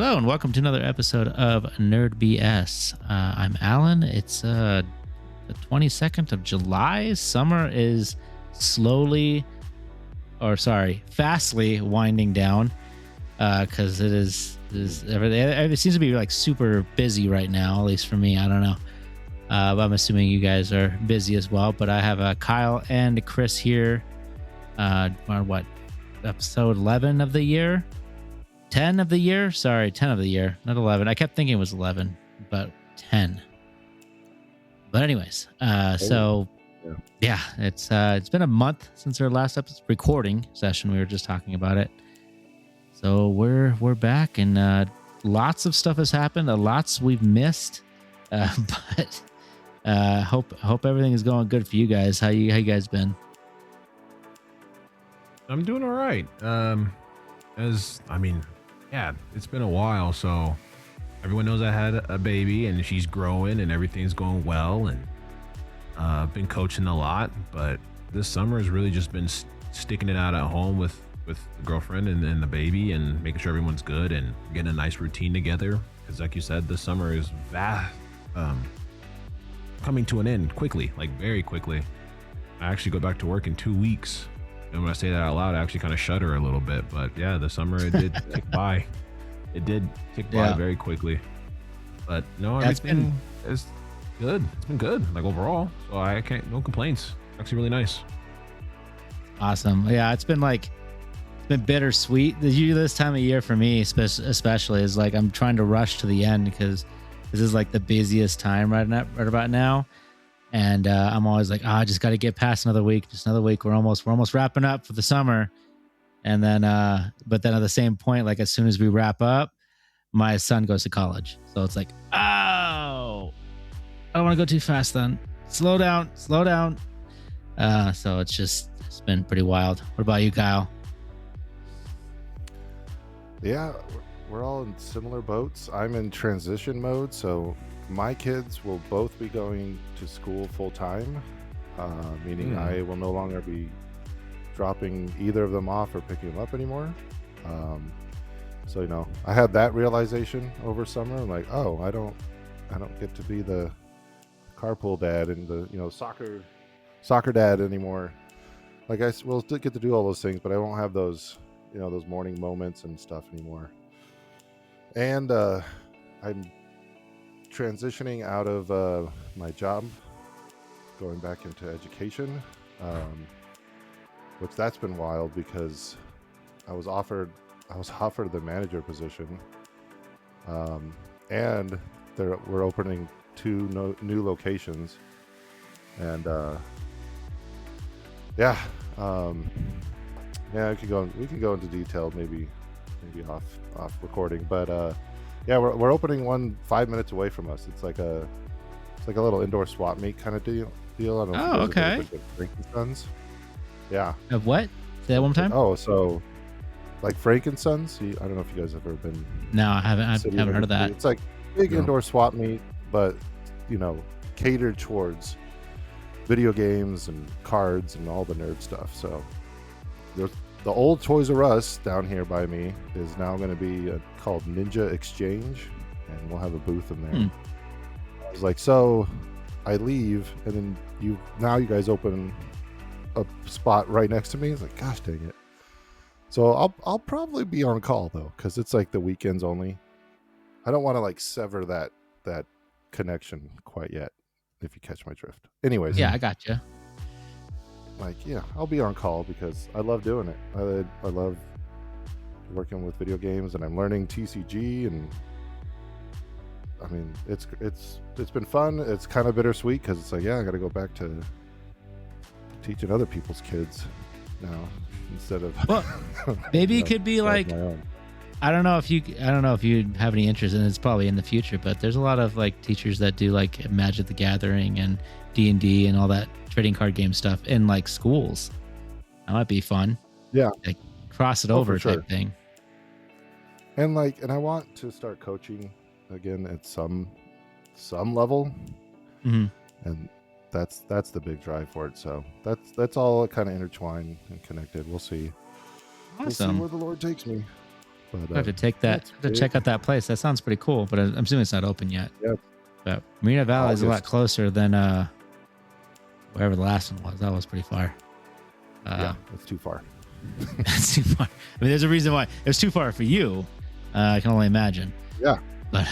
Hello and welcome to another episode of Nerd BS. I'm Alan. It's the 22nd of July. Summer is fastly winding down because it seems to be like super busy right now, at least for me. I don't know. But I'm assuming you guys are busy as well. But I have Kyle and Chris here. Episode 11 of the year? 10 of the year? Sorry, 10 of the year, not 11. I kept thinking it was 11, but 10. But anyways, it's been a month since our last episode recording session. We were just talking about it. So we're back, and lots of stuff has happened. Lots we've missed, but hope everything is going good for you guys. How you guys been? I'm doing all right. It's been a while, so everyone knows I had a baby and she's growing and everything's going well, and I've been coaching a lot, but this summer has really just been sticking it out at home with the girlfriend and the baby, and making sure everyone's good and getting a nice routine together, because like you said, this summer is coming to an end quickly, like very quickly. I actually go back to work in 2 weeks. And when I say that out loud, I actually kind of shudder a little bit. But yeah, the summer, it did tick by. It did tick by very quickly. But no, everything is good. It's been good, like overall. So I can't, no complaints. Actually really nice. Awesome. Yeah, it's been bittersweet. Usually this time of year for me, especially, is like I'm trying to rush to the end because this is like the busiest time right about now. And I'm always like, I just got to get past another week. Just another week. We're almost wrapping up for the summer. And then, but then at the same point, like as soon as we wrap up, my son goes to college. So it's like, oh, I don't want to go too fast then. Slow down. So it's been pretty wild. What about you, Kyle? Yeah, we're all in similar boats. I'm in transition mode, so my kids will both be going to school full time, meaning I will no longer be dropping either of them off or picking them up anymore. So I had that realization over summer. I'm like, oh, I don't get to be the carpool dad and the soccer dad anymore. Like I will still get to do all those things, but I won't have those those morning moments and stuff anymore. And I'm transitioning out of my job, going back into education, which that's been wild because I was offered the manager position, and we're opening two new locations, and we can go into detail maybe off recording, but we're opening one 5 minutes away from us. It's like a little indoor swap meet kind of deal. I don't know if you guys have ever been to Frankenstein's. Yeah. Of what? Say that one more time. Oh, so like Frankenstein's. I don't know if you guys have ever been. No, I haven't. I haven't heard of that. It's like big indoor swap meet, but catered towards video games and cards and all the nerd stuff. So the old Toys R Us down here by me is now going to be called Ninja Exchange, and we'll have a booth in there. I was like, so I leave, and then you guys open a spot right next to me. It's like, gosh dang it. So I'll probably be on call though, because it's like the weekends only. I don't want to like sever that connection quite yet, if you catch my drift. Anyways. Yeah, I got you. I'll be on call because I love doing it. I love working with video games, and I'm learning TCG, and I mean it's been fun. It's kind of bittersweet because it's like, I got to go back to teaching other people's kids now instead of maybe it could be like, I don't know if you have any interest in it. It's probably in the future, but there's a lot of like teachers that do like Magic the Gathering and D&D and all that trading card game stuff in like schools. That might be fun. Yeah. Like cross it over type thing. And I want to start coaching again at some level. Mm-hmm. And that's the big drive for it. So that's all kind of intertwined and connected. We'll see. Awesome. We'll see where the Lord takes me. But I have to take that that's to check out that place. That sounds pretty cool, but I'm assuming it's not open yet. Yeah. But Marina Valley is a lot August. closer than wherever the last one was. That was pretty far. Yeah, that's too far. That's too far. I mean, there's a reason why it was too far for you. I can only imagine. Yeah. But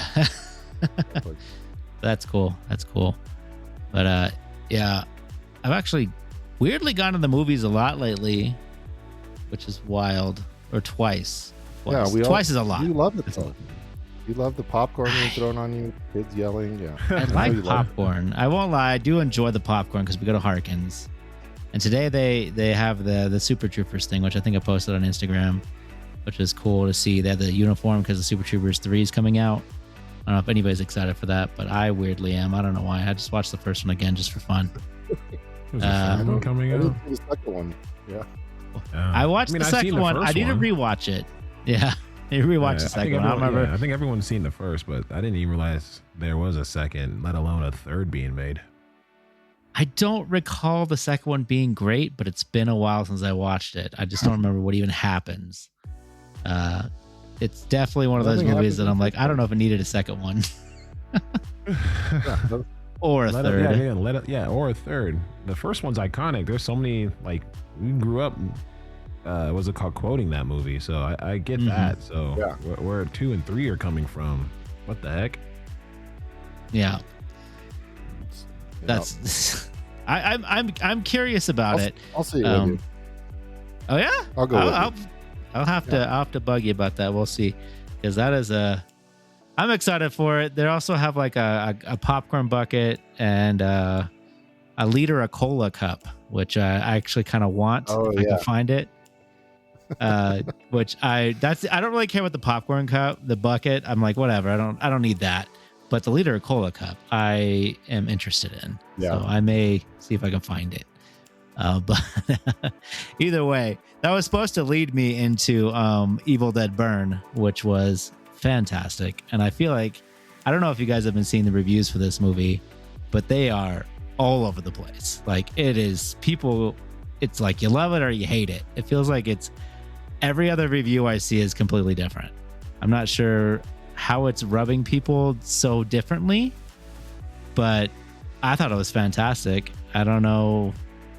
that's cool. That's cool. But yeah, I've actually weirdly gone to the movies a lot lately, which is wild. Or twice. Yeah, Twice is a lot. You love it It's a though. lot. You love the popcorn being thrown on you, kids yelling. Yeah, I know like you love it. popcorn. I won't lie. I do enjoy the popcorn because we go to Harkins. And today they have the Super Troopers thing, which I think I posted on Instagram, which is cool to see. They have the uniform because the Super Troopers 3 is coming out. I don't know if anybody's excited for that, but I weirdly am. I don't know why. I just watched the first one again just for fun. There's a third one coming I out. didn't see the second one. Yeah. I watched the I've seen second one. I first need to rewatch it. Yeah. I need to rewatch the second one. I don't remember. I think everyone's seen the first, but I didn't even realize there was a second, let alone a third being made. I don't recall the second one being great, but it's been a while since I watched it. I just don't remember what even happens. It's definitely one of those Nothing movies that happens I'm in like, I don't know if it needed a second one Yeah, or a third. Or a third. The first one's iconic. There's so many, like, we grew up, what's it called, quoting that movie. So I get that. So Yeah. where 2 and 3 are coming from, what the heck? Yeah, you know, that's. I'm curious about it. I'll see it with you. Oh yeah, I'll go with you. I'll have to bug you about that. We'll see, because that is I'm excited for it. They also have like a popcorn bucket and a liter of cola cup, which I actually kind of want Oh, if I yeah. can find it. Which I don't really care about the popcorn cup, the bucket. I'm like, whatever. I don't need that. But the liter of cola cup, I am interested in. Yeah. So I may see if I can find it. But either way, that was supposed to lead me into Evil Dead Burn, which was fantastic. And I feel like, I don't know if you guys have been seeing the reviews for this movie, but they are all over the place. Like, it is people, it's like you love it or you hate it. It feels like it's every other review I see is completely different. I'm not sure how it's rubbing people so differently, but I thought it was fantastic. I don't know.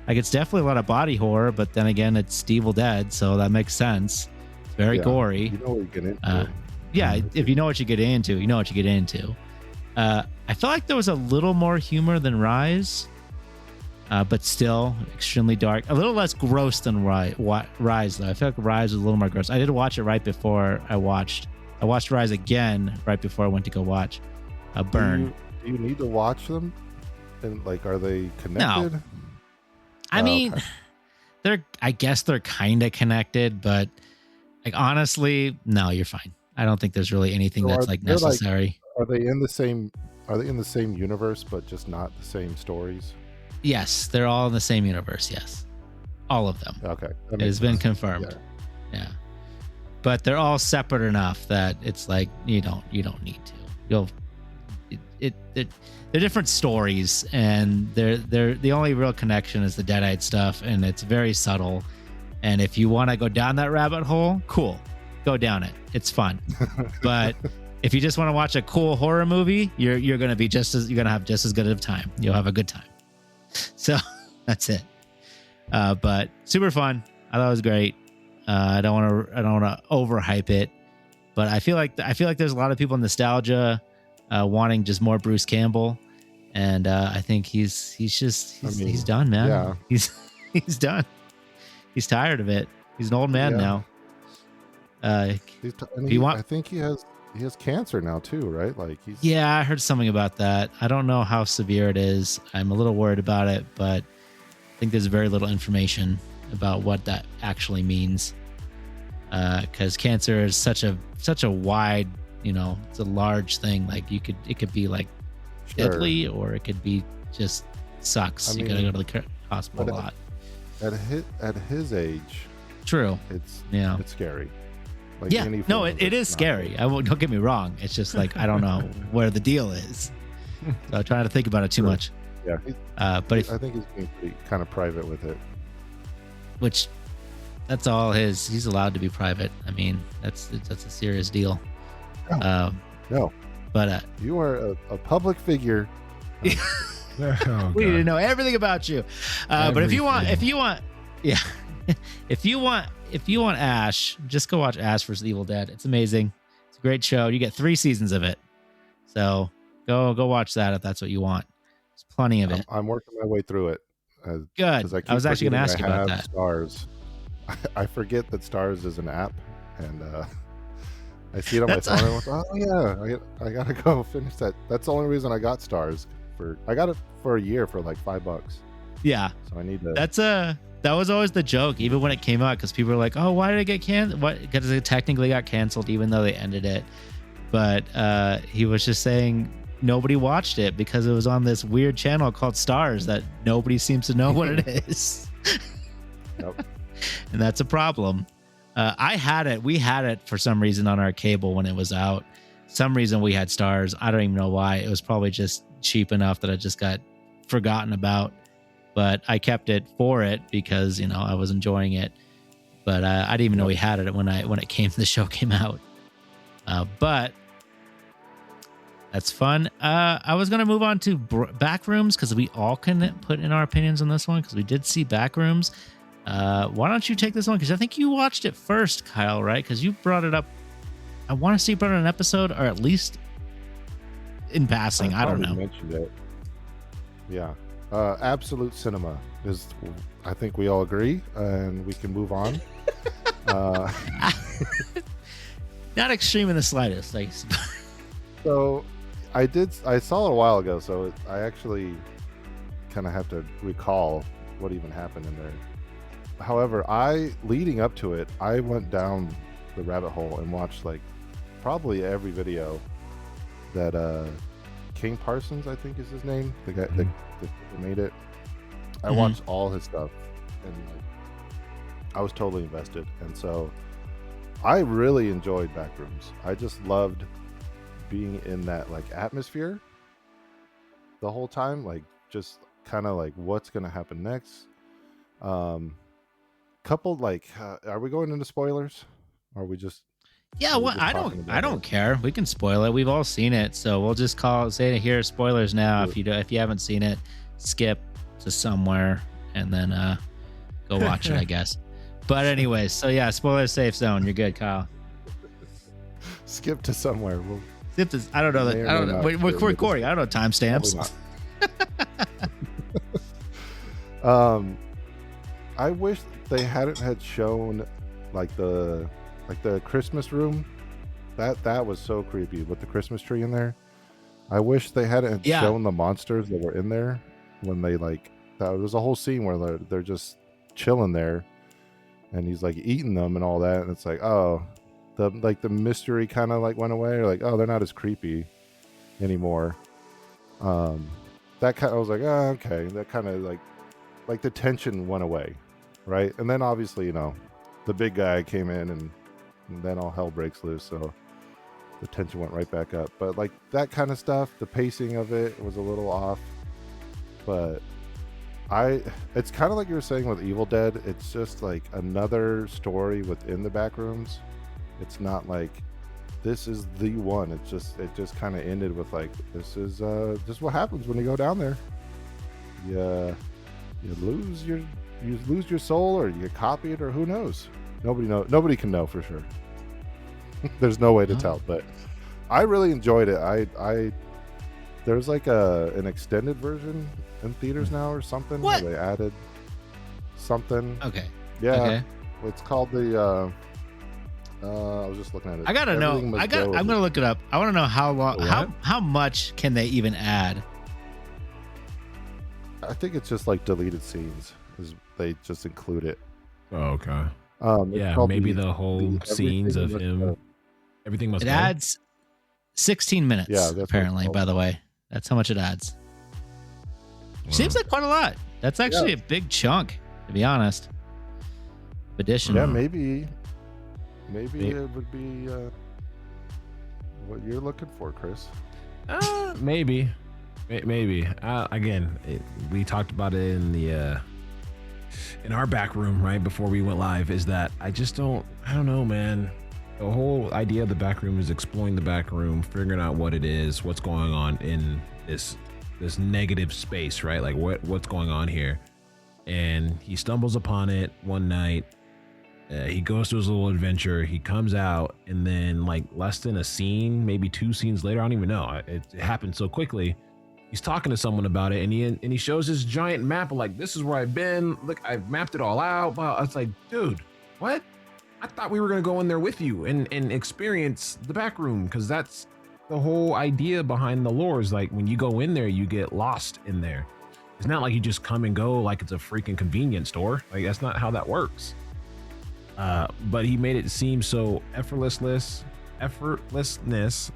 Like, it's definitely a lot of body horror, but then again, it's Evil Dead, so that makes sense. It's very Yeah. gory. You know what you get into. Yeah, if you know what you get into, you know what you get into. I felt like there was a little more humor than Rise, but still extremely dark. A little less gross than Rise, though. I feel like Rise was a little more gross. I did watch it right before I watched Rise again right before I went to go watch Burn. Do you need to watch them? And like, are they connected? I Oh, mean, okay. I guess they're kind of connected, but like, honestly, no, you're fine. I don't think there's really anything So that's are like they, like- necessary. Are they in the same? Are they in the same universe, but just not the same stories? Yes, they're all in the same universe. Yes, all of them. Okay, that It makes has been sense. confirmed. Yeah. Yeah, but they're all separate enough that it's like you don't need to. They're different stories, and they're the only real connection is the Deadite stuff, and it's very subtle. And if you want to go down that rabbit hole, cool, go down it. It's fun. But if you just want to watch a cool horror movie, you're gonna have just as good of a time. You'll have a good time. So that's it. But super fun. I thought it was great. I don't want to overhype it, but I feel like there's a lot of people in nostalgia wanting just more Bruce Campbell, and I think he's done, man. yeah. He's done. He's tired of it. He's an old man Yeah. now. I think he has cancer now too, right? Like he's Yeah, I heard something about that. I don't know how severe it is. I'm a little worried about it, but I think there's very little information about what that actually means. Because cancer is such a wide, it's a large thing. Like it could be like sure. deadly, or it could be just sucks. I You gotta mean, go to the hospital a but lot. At his age, True. it's Yeah. it's scary. Like Yeah. any No, form it of is it's not scary. good. Don't get me wrong. It's just like I don't know where the deal is. So I'm trying to think about it too Sure. much. Yeah, But if, I think he's being pretty kind of private with it. which that's all his. He's allowed to be private. I mean, that's a serious deal. No. No, But you are a public figure. Oh, we need to God. know everything about you. But if you want, yeah, if you want Ash, just go watch Ash vs. Evil Dead. It's amazing. It's a great show. You get 3 seasons of it, so go watch that if that's what you want. There's plenty of it. I'm working my way through it. Good. 'cause I was actually going to forgetting ask you I about have that. Stars. I forget that Stars is an app, and I see it on my phone. And I'm like, oh yeah, I gotta go finish that. That's the only reason I got Stars. I got it for a year for like $5. Yeah, So I need to. that was always the joke, even when it came out, because people were like, "Oh, why did it get canceled?" What? Because it technically got canceled, even though they ended it. But he was just saying nobody watched it because it was on this weird channel called Stars that nobody seems to know what it is. Nope. And that's a problem. We had it for some reason on our cable when it was out. Some reason we had Stars. I don't even know why. It was probably just cheap enough that I just got forgotten about. But I kept it for it because, I was enjoying it. But I didn't even know we had it when the show came out. But that's fun. I was going to move on to Backrooms because we all can put in our opinions on this one because we did see Backrooms. Why don't you take this one? Because I think you watched it first, Kyle, right? Because you brought it up. I want to see you brought it in an episode or at least in passing. I don't know. Mentioned it. Yeah. Absolute Cinema is, I think we all agree, and we can move on. Not extreme in the slightest. So I saw it a while ago, so I actually kind of have to recall what even happened in there. However, leading up to it, I went down the rabbit hole and watched like probably every video that King Parsons, I think is his name, the guy that made it. I watched all his stuff, and like, I was totally invested, and so I really enjoyed Backrooms. I just loved being in that like atmosphere the whole time, like just kind of like what's gonna happen next. Couple like, are we going into spoilers? Or are we just? Yeah, well, I don't care. We can spoil it. We've all seen it, so we'll just say it here. Spoilers now. If you haven't seen it, skip to somewhere and then go watch it, I guess. But anyways, so yeah, spoiler safe zone. You're good, Kyle. Skip to somewhere. We'll skip to. I don't know. I don't know. We're recording. I don't know timestamps. I wish they had shown like the Christmas room. That was so creepy with the Christmas tree in there. I wish they hadn't shown the monsters that were in there when they like. That was a whole scene where they're just chilling there, and he's like eating them and all that, and it's like, oh, the mystery kind of like went away, or like, oh, they're not as creepy anymore. That kind, I was like, oh, okay, that kind of like the tension went away, right? And then obviously, the big guy came in, and then all hell breaks loose, so the tension went right back up. But like that kind of stuff, the pacing of it was a little off, but it's kind of like you were saying with Evil Dead. It's just like another story within the Backrooms. It's not like this is the one. It just kind of ended with like, this is what happens when you go down there. You lose your soul, or you get copied, or who knows. Nobody can know for sure. There's no way to tell, but I really enjoyed it. There's like an extended version in theaters now or something. What? Where they added something. Okay. Yeah. Okay. It's called the I was just looking at it. I gotta know. I'm gonna look it up. I want to know how long, What? how much can they even add? I think it's just like deleted scenes. They just include it. Oh, okay. It's Yeah, called maybe the whole scenes of him. Everything must It go. adds 16 minutes. Yeah, that's what apparently. it's By the way, that's how much it adds. Wow. Seems like quite a lot. That's actually a big chunk, to be honest. Addition. Yeah, maybe it would be what you're looking for, Chris. Maybe. Again, we talked about it in the in our back room right before we went live is that I don't know, man. The whole idea of the back room is exploring the back room, figuring out what it is, what's going on in this negative space, right? Like what's going on here. And he stumbles upon it one night. He goes to his little adventure. He comes out, and then like less than a scene, maybe 2 scenes later, I don't even know. It happened so quickly. He's talking to someone about it, and he shows this giant map of like, this is where I've been. Look, I've mapped it all out. Wow, it's like, dude, what? I thought we were gonna go in there with you and experience the back room, because that's the whole idea behind the lore. Is like when you go in there, you get lost in there. It's not like you just come and go like it's a freaking convenience store. Like that's not how that works. But he made it seem so effortlessness,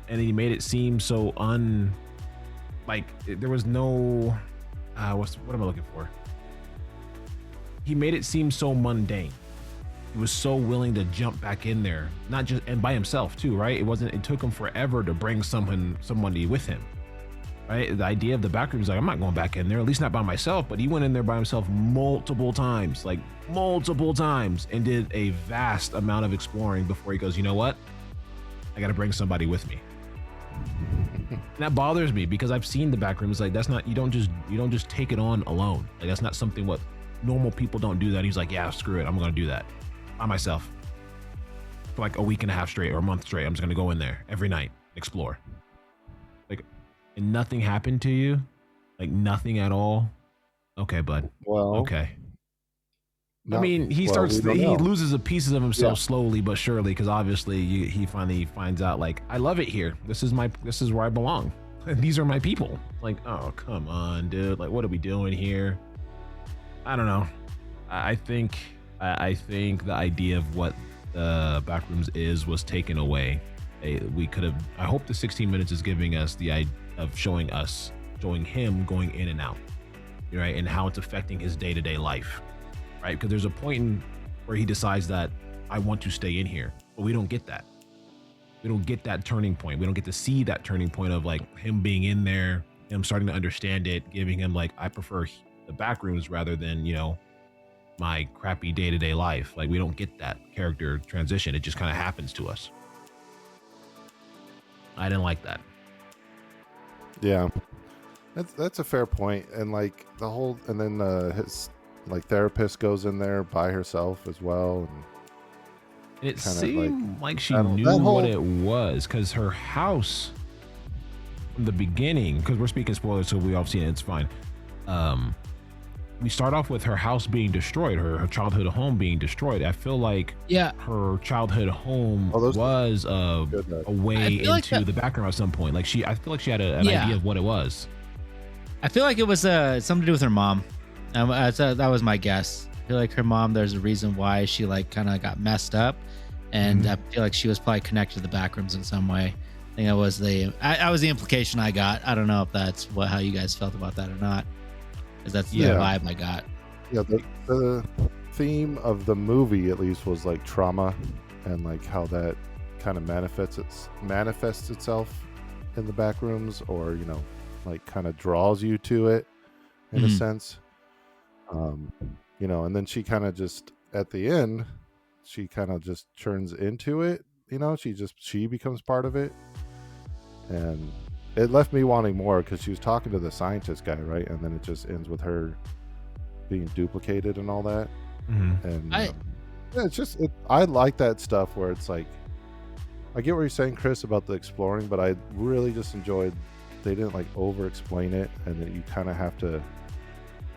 and he made it seem so there was no what am I looking for? He made it seem so mundane. He was so willing to jump back in there, not just and by himself too, right? It took him forever to bring somebody with him, right? The idea of the back room is like, I'm not going back in there, at least not by myself. But he went in there by himself multiple times, and did a vast amount of exploring before he goes, you know what? I got to bring somebody with me. And that bothers me because I've seen the back rooms. Like that's not, you don't just take it on alone. Like that's not something what normal people don't do that. He's like, yeah, screw it. I'm going to do that by myself for like a week and a half straight or a month straight. I'm just going to go in there every night, explore. Like, and nothing happened to you? Like nothing at all? Okay, bud. Well, okay. no, I mean, he well, he know. loses a pieces of himself Yeah. slowly but surely, because obviously he finally finds out like, I love it here. This is where I belong. These are my people. Like, oh, come on, dude. Like, what are we doing here? I don't know. I think the idea of what the Backrooms was taken away. We could have. I hope the 16 minutes is giving us the idea of showing him going in and out, right, and how it's affecting his day-to-day life, right? Because there's a point where he decides that I want to stay in here, but we don't get that. We don't get that turning point. We don't get to see that turning point of like him being in there, him starting to understand it, giving him like, I prefer the Backrooms rather than, my crappy day-to-day life. Like we don't get that character transition. It just kind of happens to us. I didn't like that. Yeah, that's a fair point. And like the whole, and then his like therapist goes in there by herself as well. And It kinda seemed like she that knew whole- what it was, because her house from the beginning, because we're speaking spoilers, so we all seen it, it's fine. We start off with her house being destroyed, her childhood home being destroyed. I feel like Yeah. her childhood home Oh, those- was a way feel like into that- the background at some point. Like I feel like she had an Yeah. idea of what it was. I feel like it was something to do with her mom. That was my guess. I feel like her mom, there's a reason why she like kind of got messed up, and I feel like she was probably connected to the Backrooms in some way. I think that was the implication I got. I don't know if that's how you guys felt about that or not, because that's the Yeah. vibe I got. yeah, the theme of the movie at least was like trauma and like how that kind of manifests itself in the back rooms, or like kind of draws you to it in a Mhm. sense. And then she kind of just at the end, she kind of just turns into it. She becomes part of it, and it left me wanting more because she was talking to the scientist guy, right? And then it just ends with her being duplicated and all that. And yeah, it's just I like that stuff where it's like, I get what you're saying, Chris, about the exploring, but I really just enjoyed they didn't like over explain it, and then you kind of have to,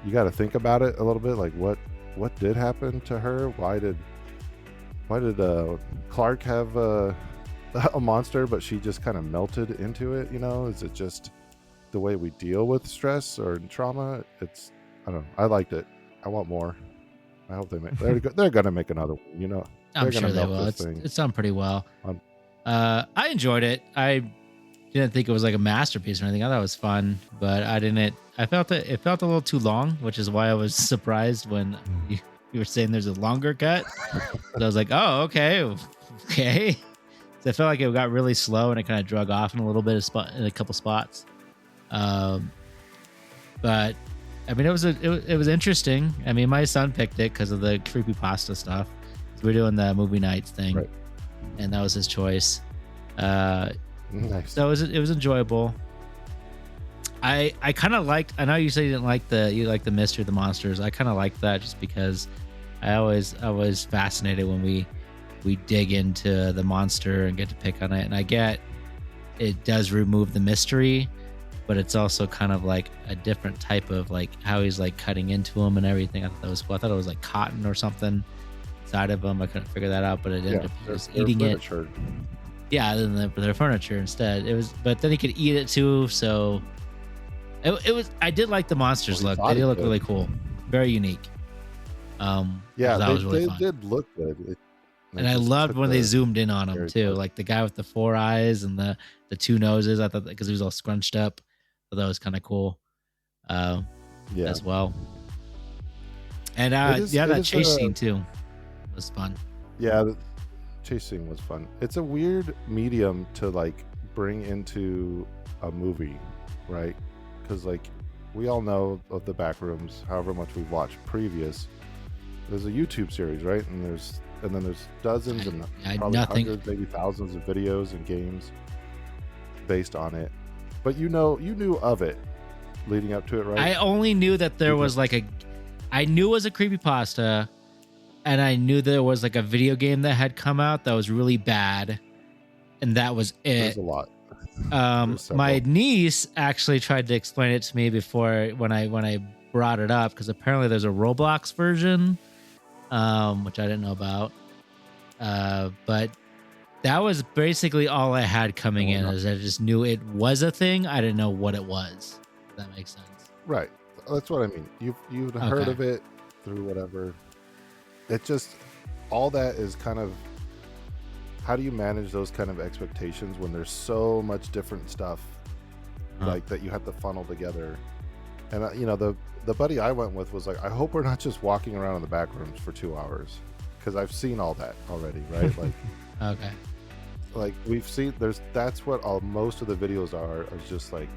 you got to think about it a little bit, like what did happen to her? Why did Clark have a monster, but she just kind of melted into it? Is it just the way we deal with stress or trauma? I don't know. I liked it. I want more. I hope they're gonna make another one. I'm They're sure gonna they milk will. this thing. It's done pretty well. Um, I enjoyed it. I didn't think it was like a masterpiece or anything. I thought it was fun, but I felt it felt a little too long, which is why I was surprised when you were saying there's a longer cut. So I was like, oh, okay. So I felt like it got really slow and it kind of drug off in a little bit in a couple spots. But I mean, it was interesting. I mean, my son picked it because of the creepypasta stuff. We're doing the movie nights thing, Right. and that was his choice. Nice. So it was enjoyable. I kind of liked. I know you said you didn't like the mystery of the monsters. I kind of liked that just because I was fascinated when we dig into the monster and get to pick on it. And I get it does remove the mystery, but it's also kind of like a different type of like how he's like cutting into him and everything. I thought that was cool. I thought it was like cotton or something inside of him. I couldn't figure that out, but it ended up he was eating it. Furniture. Yeah, than their furniture instead. It was, but then he could eat it too. So it was. I did like the monsters Well, he look. thought They he did look could. really cool, very unique. Yeah, that was really they fun. did look good. They And I just loved took when they the zoomed in on him very too, close. like the guy with the 4 eyes and the 2 noses. I thought because he was all scrunched up, so that was kind of cool, Yeah, as well. And It is- yeah, it that is chase a- scene too was fun. yeah. The chasing was fun. It's a weird medium to like bring into a movie, right? Because like we all know of the Backrooms, however much we've watched previous. There's a YouTube series, right? And then there's dozens and I probably nothing. hundreds, maybe thousands of videos and games based on it. But you knew of it leading up to it, right? I only knew that there You was like I knew it was a creepypasta, and I knew there was like a video game that had come out that was really bad, and that was There's it. a lot. There's My several. niece actually tried to explain it to me before when I brought it up, because apparently there's a Roblox version, which I didn't know about. But that was basically all I had coming in, is I just knew it was a thing. I didn't know what it was. If that makes sense. Right. That's what I mean. You've heard Okay. of it through whatever. It just all that is kind of how do you manage those kind of expectations when there's so much different stuff Huh. like that you have to funnel together. And the buddy I went with was like, I hope we're not just walking around in the back rooms for 2 hours, because I've seen all that already, right? Okay. Like we've seen that's what most of the videos are, is just like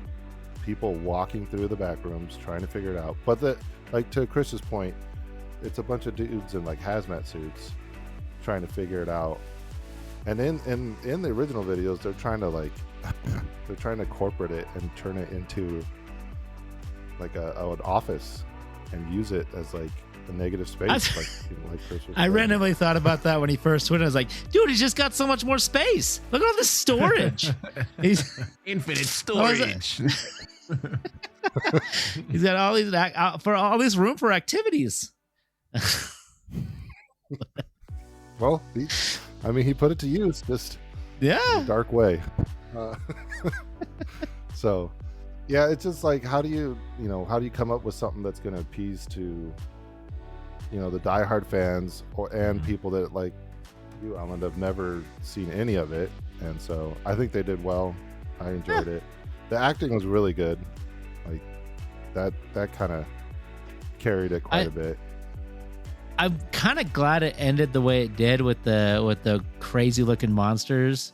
people walking through the back rooms trying to figure it out. But like to Chris's point, it's a bunch of dudes in like hazmat suits trying to figure it out. And in the original videos, they're trying to like they're trying to corporate it and turn it into like an office and use it as like a negative space, like Chris was I saying. randomly thought about that when he first went. I was like, dude, he's just got so much more space. Look at all this storage. he's Infinite What was it? storage. he's got all these for all this room for activities. Well, he put it to use just Yeah. dark way. Uh, so, yeah, it's just like, how do you come up with something that's going to appease to, the diehard fans and people that like you, Alan, have never seen any of it. And so I think they did well. I enjoyed it. The acting was really good. Like that kind of carried it quite a bit. I'm kind of glad it ended the way it did with the crazy looking monsters,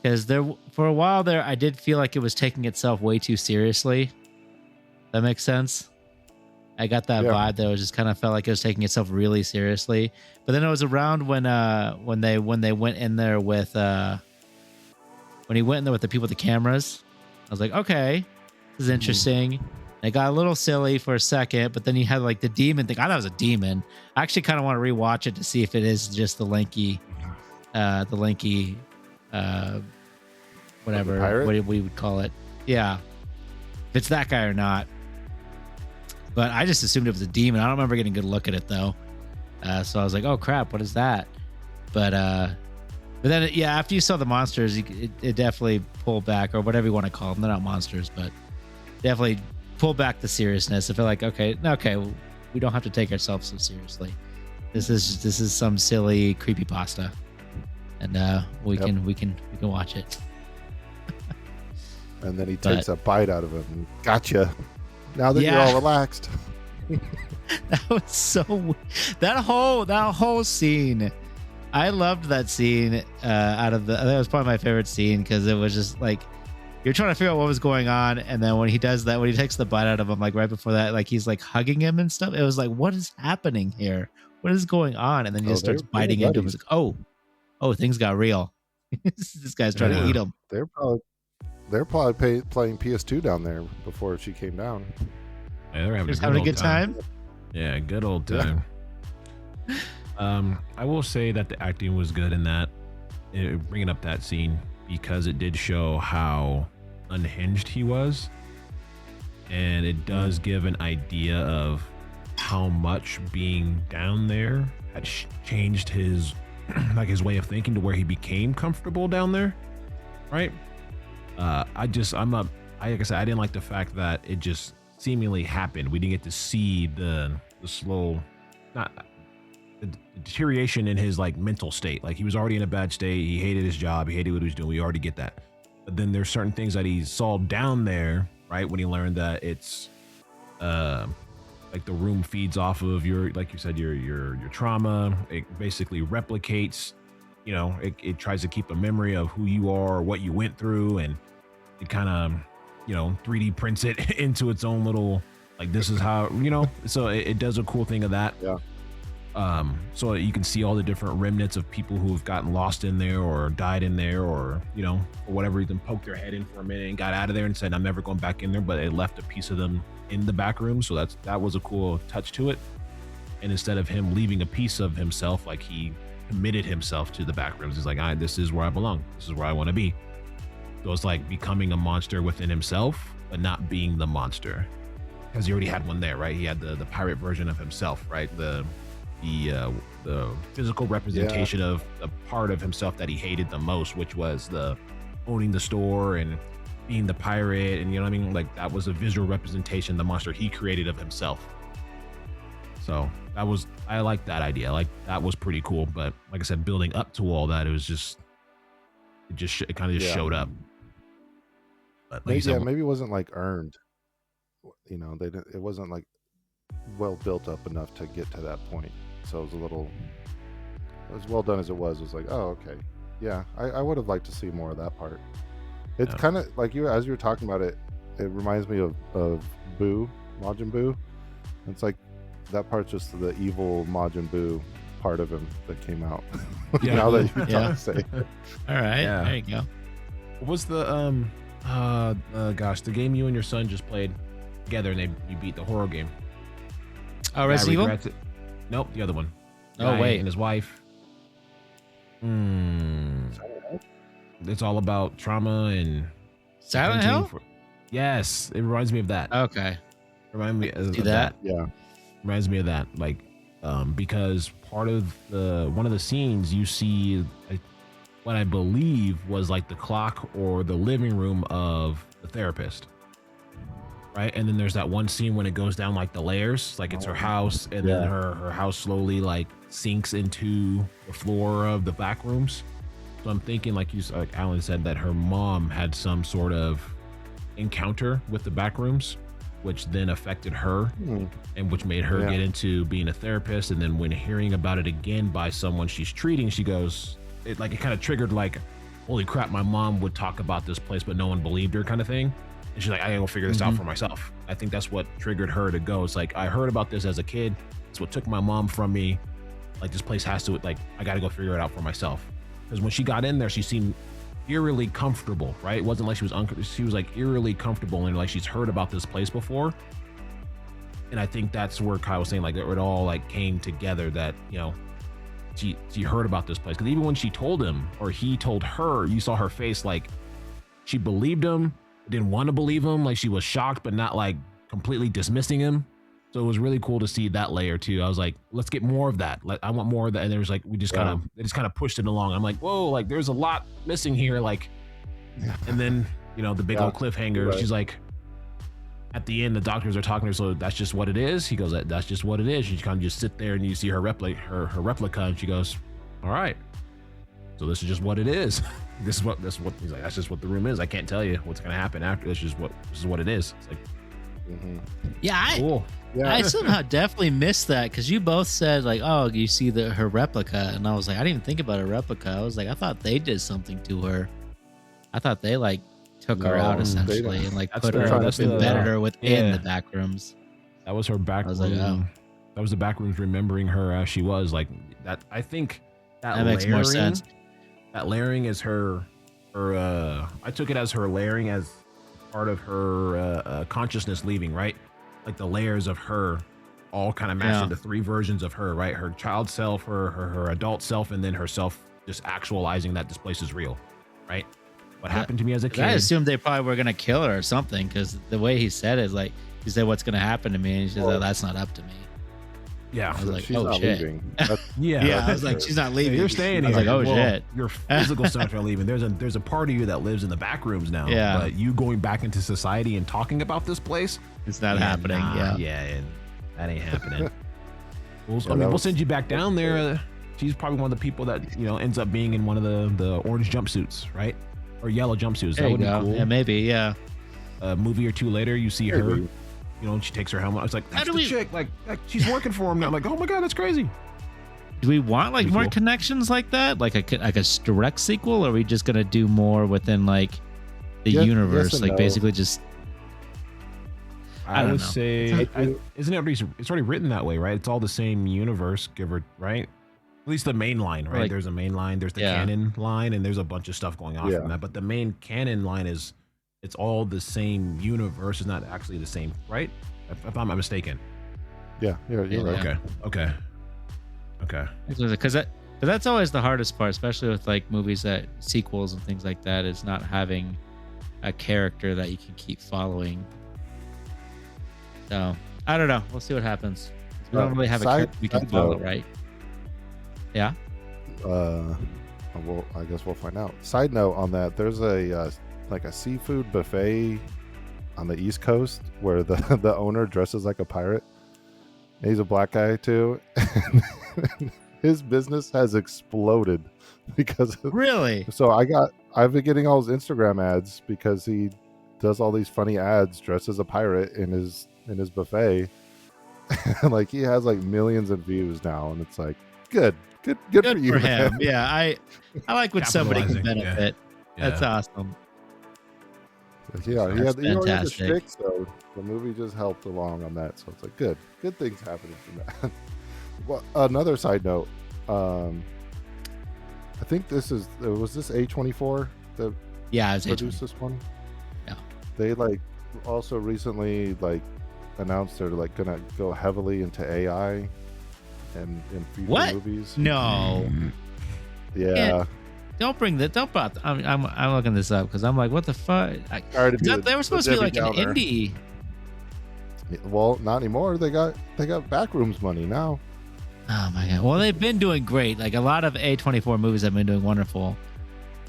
because there for a while there I did feel like it was taking itself way too seriously. That makes sense. I got that Yeah. vibe that it was just kind of felt like it was taking itself really seriously. But then it was around when they went in there with when he went in there with the people with the cameras. I was like, okay, this is interesting. It got a little silly for a second, but then he had like the demon thing. I thought it was a demon. I actually kind of want to rewatch it to see if it is just the lanky, whatever, pirate? what we would call it. Yeah. If it's that guy or not. But I just assumed it was a demon. I don't remember getting a good look at it though. So I was like, oh crap, what is that? But then, yeah, after you saw the monsters, it definitely pulled back, or whatever you want to call them. They're not monsters, but definitely pulled back the seriousness. I feel like, okay, we don't have to take ourselves so seriously. This is some silly creepypasta, and we Yep. can watch it. And then he takes a bite out of him. And, gotcha. Now that you're Yeah. all relaxed. That was so that whole scene. I loved that scene. That was probably my favorite scene, because it was just like you're trying to figure out what was going on, and then when he does that, when he takes the bite out of him, like right before that, like he's like hugging him and stuff. It was like, what is happening here? What is going on? And then he just starts biting into him. It's like, oh, things got real. This guy's trying to eat him. They're probably playing PS2 down there before she came down. Yeah, they're Just having a good time. Yeah, good old time. I will say that the acting was good in that, bringing up that scene, because it did show how unhinged he was, and it does give an idea of how much being down there had changed his like his way of thinking to where he became comfortable down there, right? Like I said, I didn't like the fact that it just seemingly happened. We didn't get to see the slow, not the deterioration in his like mental state. Like he was already in a bad state. He hated his job. He hated what he was doing. We already get that. But then there's certain things that he saw down there, right? When he learned that it's like the room feeds off of your, like you said, your trauma. It basically replicates, you know, it tries to keep a memory of who you are, or what you went through, and it kind of, you know, 3D prints it into its own little, like, this is how, you know, so it does a cool thing of that. Yeah. So you can see all the different remnants of people who have gotten lost in there or died in there, or, you know, for whatever reason, poked their head in for a minute and got out of there and said, I'm never going back in there, but it left a piece of them in the back room. So that was a cool touch to it. And instead of him leaving a piece of himself, like, he committed himself to the back rooms. He's like, this is where I belong. This is where I want to be. So it's like becoming a monster within himself, but not being the monster, because he already had one there, right? He had the pirate version of himself, right? The physical representation of a part of himself that he hated the most, which was the owning the store and being the pirate, and, you know what I mean? Like, that was a visual representation, the monster he created of himself. So I like that idea. Like, that was pretty cool. But like I said, building up to all that, it kind of just showed up. But like maybe it wasn't like earned. You know, it wasn't like well built up enough to get to that point. So it was as well done as it was. It was like, oh, okay. Yeah, I would have liked to see more of that part. It's kind of like as you were talking about it, it reminds me of Buu, Majin Buu. It's like that part's just the evil Majin Buu part of him that came out. Yeah. Now that you say. All right, there you go. What was the the game you and your son just played together, and you beat the horror game? Oh, Resident Evil? Nope, the other one. Oh, wait. And his wife. It's all about trauma and Silent Hill? Yes, it reminds me of that. Okay. Remind me of that. Yeah. Reminds me of that. Like, because part of one of the scenes you see, what I believe was like the clock or the living room of the therapist. Right. And then there's that one scene when it goes down like the layers, like it's her house, and then her house slowly like sinks into the floor of the back rooms. So I'm thinking, like Alan said, that her mom had some sort of encounter with the back rooms, which then affected her and which made her get into being a therapist. And then when hearing about it again by someone she's treating, she goes, it kind of triggered, like, holy crap, my mom would talk about this place, but no one believed her, kind of thing. And she's like, I gotta go figure this out for myself. I think that's what triggered her to go. It's like, I heard about this as a kid. It's what took my mom from me. Like, this place has to, like, I gotta go figure it out for myself. Because when she got in there, she seemed eerily comfortable, right? It wasn't like she was like eerily comfortable, and like she's heard about this place before. And I think that's where Kyle was saying, like, it all like came together, that, you know, she heard about this place. Because even when she told him, or he told her, you saw her face, like, she believed him, didn't want to believe him, like she was shocked but not like completely dismissing him. So it was really cool to see that layer too. I was like, let's get more of that. Like, I want more of that. And there's like, they just kind of pushed it along. I'm like, whoa, like there's a lot missing here. Like, and then, you know, the big old cliffhanger. Right. She's like, at the end, the doctors are talking to her. So that's just what it is. He goes, that's just what it is. She kind of just sit there and you see her replica, and she goes, all right, so this is just what it is. This is what he's like, that's just what the room is. I can't tell you what's going to happen after. This is what it is. It's like, cool. I somehow definitely missed that, because you both said, like, oh, you see her replica, and I was like, I didn't even think about a replica. I was like, I thought they did something to her. I thought they like took her out No, essentially and like That's put the- her, that's the- embedded her within yeah. the back rooms. That was her back I was room. like, oh. That was the back rooms remembering her as she was. Like that. I think That makes more sense. That layering is her. I took it as her layering as part of her consciousness leaving. Right, like the layers of her all kind of mashed Yeah. into three versions of her. Right, her child self, her adult self, and then herself just actualizing that this place is real. Right. What happened to me as a 'Cause kid? I assumed they probably were gonna kill her or something because the way he said it is like he said, "What's gonna happen to me?" And she said, Well- "That's not up to me." Yeah. I was like, she's "Oh not shit." leaving. That's, Yeah. Yeah, I was like, "She's not Yeah, leaving." you're staying I was here. like, "Oh Well, shit." Your physical self are leaving. There's a part of you that lives in the back rooms now. Yeah. But you going back into society and talking about this place, It's not yeah, happening. nah, Yeah. and that ain't happening. I that mean, we'll was- send you back down there. She's probably one of the people that ends up being in one of the orange jumpsuits, right? Or yellow jumpsuits. There That you would be go. cool. Yeah, maybe. Yeah. A movie or two later, you see her. Maybe. And she takes her helmet. I was like, that's do the we- chick. Like she's working for him now. I'm like, oh my god, that's crazy. Do we want like Pretty more cool. connections like that, like a direct sequel, or are we just gonna do more within like the Yes- universe, yes and like no. basically just I I don't would know. say, I- isn't it? It's already written that way, right? It's all the same universe, give or right. At least the main line, right? Like- There's a main line, there's the Yeah. canon line, and there's a bunch of stuff going on Yeah. from that. But the main canon line is, it's all the same universe. Is not actually the same, right? If I'm not mistaken. yeah, you're Yeah. right. Okay. because that's always the hardest part, especially with like movies that sequels and things like that, is not having a character that you can keep following. So I don't know. We'll see what happens. We don't really have a Side- character we can side follow, note. right? Yeah. Well, I guess we'll find out. Side note on that, there's a like a seafood buffet on the East Coast where the the owner dresses like a pirate. He's a black guy too. His business has exploded because of, Really? so I've been getting all his Instagram ads because he does all these funny ads dressed as a pirate in his buffet. Like he has like millions of views now, and it's like good for you, him. man. Yeah, I like when somebody can Capitalizing, yeah. benefit. That's awesome. Yeah, he That's had, he already had the fantastic. shtick, so the movie just helped along on that. So it's like good things happening from that. Well, another side note, I think was this A24 that Yeah, it's produced this one. Yeah. They like also recently like announced they're like gonna go heavily into AI and in future What? movies. No, Yeah, don't bring that. Don't bother. I'm looking this up because I'm like, what the fuck? Sorry to be the- They were the supposed to be Debbie like an Downer. indie. Well, not anymore. They got backrooms money now. Oh my god. Well, they've been doing great. Like a lot of A24 movies have been doing wonderful.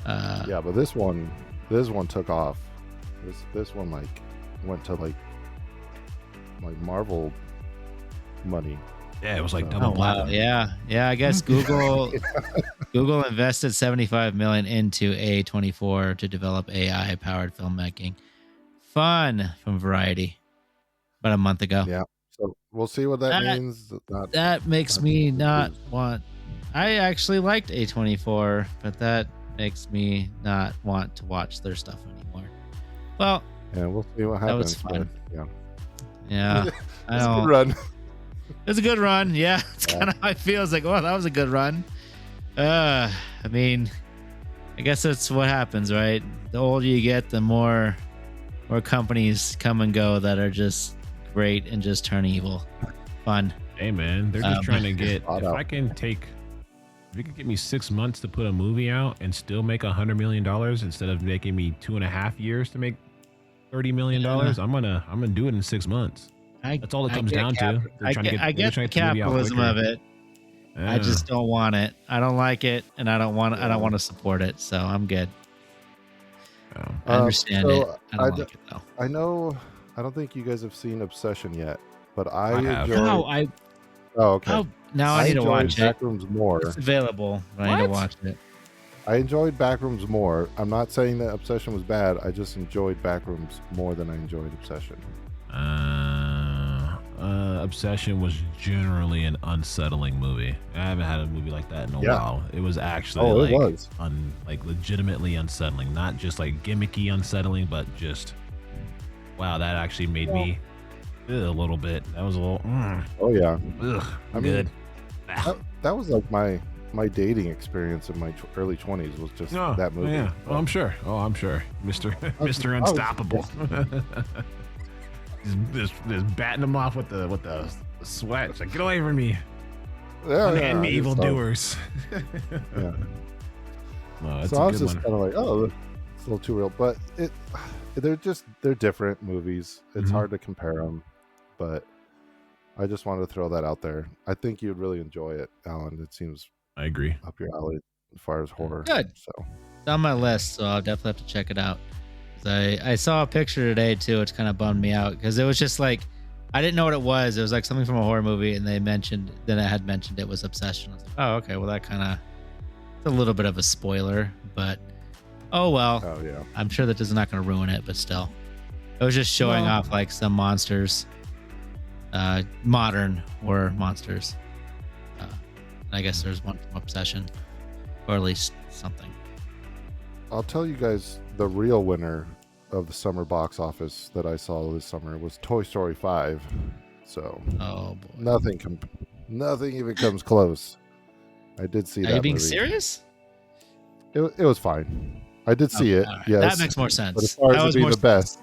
Yeah, but this one took off. This one like went to like Marvel money. Yeah, it was like Oh, double Oh wow. platinum. Yeah. I guess Google invested 75 million into A24 to develop AI powered filmmaking. Fun from Variety. About a month ago. Yeah. So we'll see what that That- means. Not, That makes me not want. I actually liked A24, but that makes me not want to watch their stuff anymore. Well, yeah, we'll see what That was happens. fun. but, yeah, yeah. I it's a good don't. run. It was a good run. Yeah, it's Yeah. kind of how I feel. It's like, oh, that was a good run. I mean, I guess that's what happens, right? The older you get, the more companies come and go that are just great and just turn evil. Fun. Hey man, they're just trying to get. Spot If out. if you could give me 6 months to put a movie out and still make $100 million instead of making me 2.5 years to make $30 million, Yeah. I'm gonna do it in 6 months. That's all it comes get down to. They're I trying to get, get- I they're get trying the to get the movie out capitalism quicker. of it. I Yeah. just don't want it. I don't like it, and I don't want. I don't want to support it. So I'm good. Oh. I understand so it. I don't I like it though. I know. I don't think you guys have seen Obsession yet, but I I have. enjoyed. No, I. Oh, okay. Oh, now I need to enjoyed watch it. Backrooms more. It's available. But I need to What? watch it. I enjoyed Backrooms more. I'm not saying that Obsession was bad. I just enjoyed Backrooms more than I enjoyed Obsession. Obsession was generally an unsettling movie. I haven't had a movie like that in a Yeah. while. It was actually Oh, it like was. like legitimately unsettling, not just like gimmicky unsettling, but just wow, that actually made me a little bit. That was a little Oh yeah. ugh, I mean, good. That was like my dating experience in my early 20s was just Oh, that movie. yeah. Oh, I'm sure. Mr. Mr. I was- Unstoppable. just batting them off with the sweat. It's like, get away from me, Yeah, unhand me, I just evil thought- doers. Yeah. No, that's So I a was good just one. kind of like, oh, it's a little too real, but they're different movies. It's Mhm. hard to compare them, but I just wanted to throw that out there. I think you'd really enjoy it, Alan. It seems I agree. up your alley as far as horror. Good. So It's on my list, so I'll definitely have to check it out. 'Cause I saw a picture today too, which kind of bummed me out because it was just like I didn't know what it was. It was like something from a horror movie, and then it had mentioned it was Obsession. I was like, oh, okay, well that kind of it's a little bit of a spoiler, but oh well. oh yeah. I'm sure that is not going to ruin it, but still, it was just showing No. off like some monsters, modern horror monsters. I guess there's one from Obsession, or at least something. I'll tell you guys the real winner of the summer box office that I saw this summer was Toy Story 5. So Oh boy, nothing even comes close. I did see are that you being movie. serious? It was fine. I did see Okay, it. all right. Yes. That makes more sense. But as far That as was it being more the best,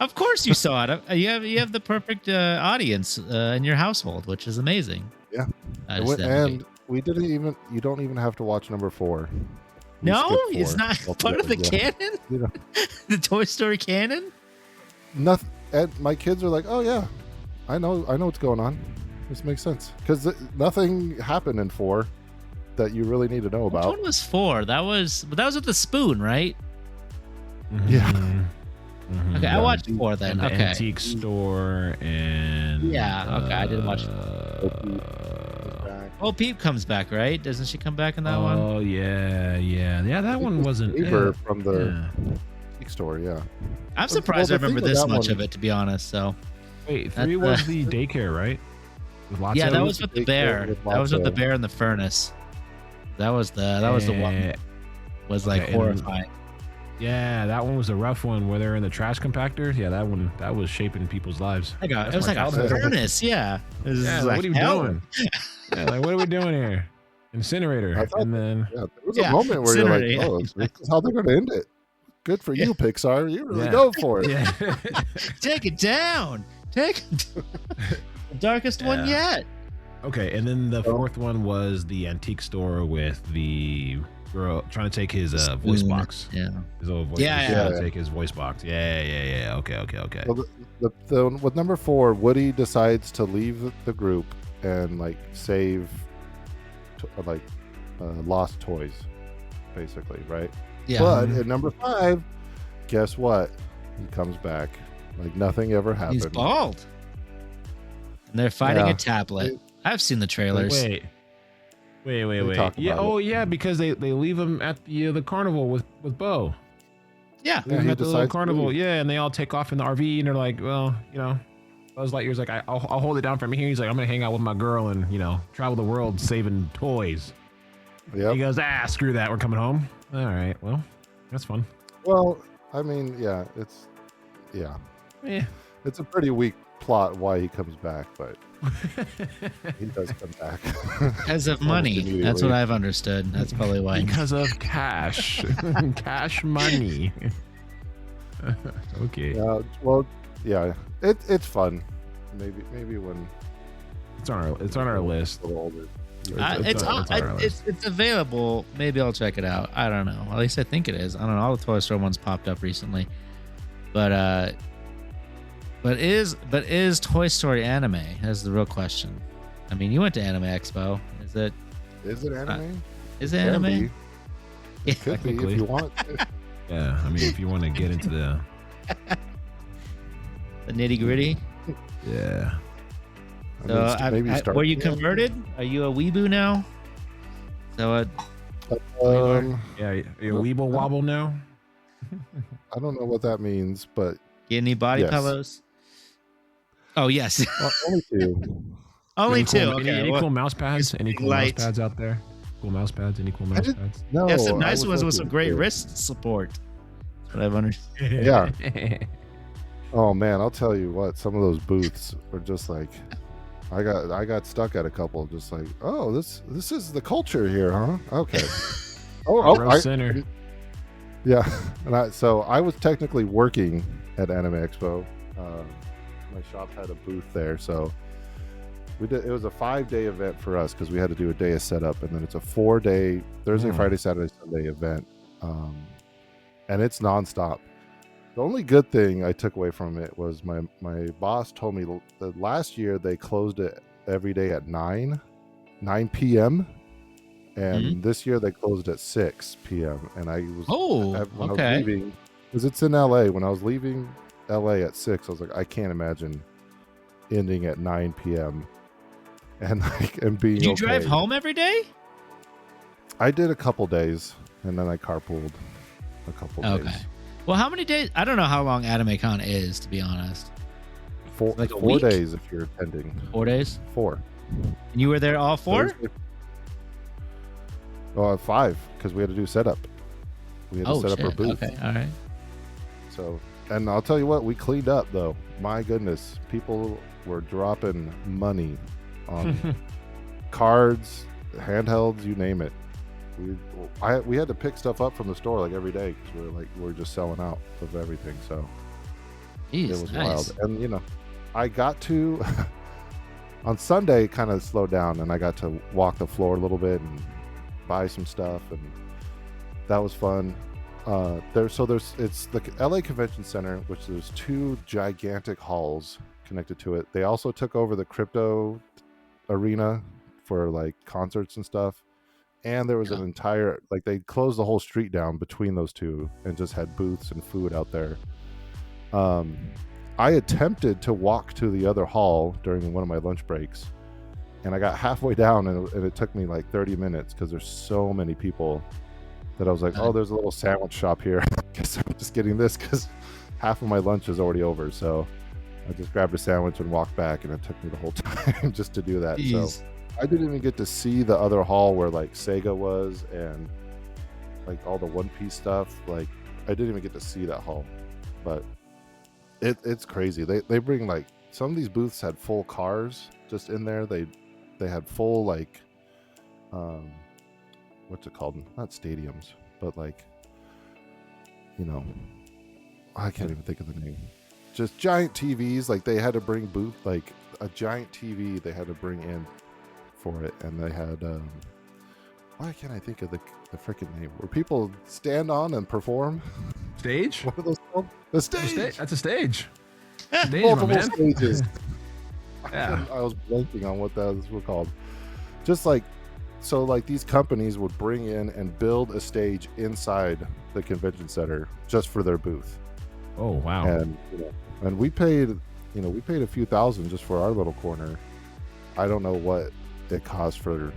Of course you saw it. You have the perfect audience in your household, which is amazing. Yeah. I just didn't and we didn't even. You don't even have to watch number 4. We no, skipped it's 4 not part of the altogether. Yeah. canon. You know, The Toy Story canon. nothing. And my kids are like, "Oh yeah, I know what's going on. This makes sense because nothing happened in 4 that you really need to know Which about." one was 4? That was with the spoon, right? Yeah. Mhm. Okay, I Yeah. watched 4 then. And the Okay. antique store and Yeah, okay, I didn't watch Oh, Peep comes back, right? Doesn't she come back in that one? Oh yeah. That one wasn't. Neighbor Yeah, from the yeah. Geek store. Yeah. I'm surprised the I remember thing with this that much one- of it, to be honest. So Wait, That's, 3 was the daycare, right? With lots yeah, of that was was the with the big bear. one with That was with the Lotso. bear in the furnace. That was the one Yeah. was like Okay, and- horrifying. Yeah, that one was a rough one where they're in the trash compactor. Yeah, that was shaping people's lives. It That's was my like a childhood. furnace, yeah. It was Yeah, like, what are you hell. doing? Yeah, like what are we doing here? Incinerator, I thought and then Yeah. There was Yeah, a moment where you're like, Incinerator, yeah. "Oh, this is how they're going to end it." Good for Yeah. you, Pixar. You really Yeah. go for it. yeah, Take it down. Take it the darkest one Yeah. yet. okay, and then the fourth one was the antique store with the girl trying to take his voice Spoon. box. Yeah. His old voice. Yeah, he's trying yeah. to take his voice box. Yeah. Okay. Well, with number 4, Woody decides to leave the group and like save lost toys, basically, right? Yeah. But at number 5, guess what? He comes back like nothing ever happened. He's bald. And they're fighting Yeah. a tablet. I've seen the trailers. Wait. We talked Yeah. about Oh, yeah. Because they leave him at the carnival with Bo. Yeah. Leave him he at the little decides to carnival. leave. Yeah, and they all take off in the RV, and they're like, well, Buzz Lightyear's like, I'll hold it down from here. He's like, I'm gonna hang out with my girl and travel the world saving toys. Yep. He goes, screw that. We're coming home. All right. Well, that's fun. Well, I mean, yeah, Yeah. it's a pretty weak plot why he comes back, but he does come back. Because of Almost money. That's immediately. what I've understood. That's probably why. Because of cash, cash money. Okay. Yeah, well, yeah, it's fun. Maybe when It's on our list. a little older. It's on our list. It's available. Maybe I'll check it out. I don't know. At least I think it is. I don't know. All the Toy Store ones popped up recently, but is Toy Story anime? That's the real question. I mean, you went to Anime Expo. Is it anime? is it Can anime? be. Yeah. Could be if Technically. you want. Yeah. I mean, if you want to get into the The nitty gritty. yeah. So maybe start. were you converted? Are you a weeboo now? So Yeah. You weeble wobble now. I don't know what that means, but get any body Yes. pillows? Oh yes, Well, only two. only Any two. cool, Okay, any well, cool mouse pads? Any cool mouse light. pads out there? Cool mouse pads? Any cool I mouse did pads? no. Yeah, some I nice was ones with some looking great for- wrist support. That's what I've understood. Yeah. Oh man, I'll tell you what. Some of those booths are just like, I got stuck at a couple. Just like, oh, this is the culture here, huh? Okay. Row center. Yeah, and so I was technically working at Anime Expo. My shop had a booth there, so we did. It was a 5-day event for us because we had to do a day of setup, and then it's a 4-day Thursday, Hmm. Friday, Saturday, Sunday event, and it's nonstop. The only good thing I took away from it was my boss told me that last year they closed it every day at 9 p.m. and this year they closed at 6 p.m. And I was Oh, when I was okay. leaving, because it's in LA. When I was leaving LA at 6, I was like, I can't imagine ending at 9 p.m. and being. Did you drive okay. home every day? I did a couple days, and then I carpooled a couple Okay. days. Well, how many days? I don't know how long AnimeCon is, to be honest. Like a 4 week? days if you're attending. 4 days. 4. And you were there all 4? Thursday. 5 because we had to do setup. We had to Oh set shit. up our booth. Okay. All right. So, and I'll tell you what, we cleaned up though. My goodness, people were dropping money on cards, handhelds, you name it. We had to pick stuff up from the store like every day because we were just selling out of everything. So Jeez, it was nice. wild. And you know, I got to on Sunday kind of slowed down, and I got to walk the floor a little bit and buy some stuff, and that was fun. It's the LA Convention Center, which there's 2 gigantic halls connected to it. They also took over the crypto arena for like concerts and stuff. And there was an entire, like, they closed the whole street down between those 2 and just had booths and food out there. I attempted to walk to the other hall during one of my lunch breaks, and I got halfway down, and it took me like 30 minutes because there's so many people that I was like, oh, there's a little sandwich shop here. I guess I'm just getting this because half of my lunch is already over. So I just grabbed a sandwich and walked back, and it took me the whole time just to do that. Jeez. So I didn't even get to see the other hall where like Sega was and like all the One Piece stuff. Like I didn't even get to see that hall, but it's crazy. They bring like, some of these booths had full cars just in there. They had full like what's it called? Not stadiums, but like, you know, I can't even think of the name. Just giant TVs. Like they had to bring like a giant TV they had to bring in for it, and they had why can't I think of the freaking name where people stand on and perform? Stage? What are those called? The stage. That's a stage. Stage, my Multiple man. stages. Yeah. I was blanking on what those were called. Just like, so like these companies would bring in and build a stage inside the convention center just for their booth. Oh wow. And and we paid a few thousand just for our little corner. I don't know what it cost for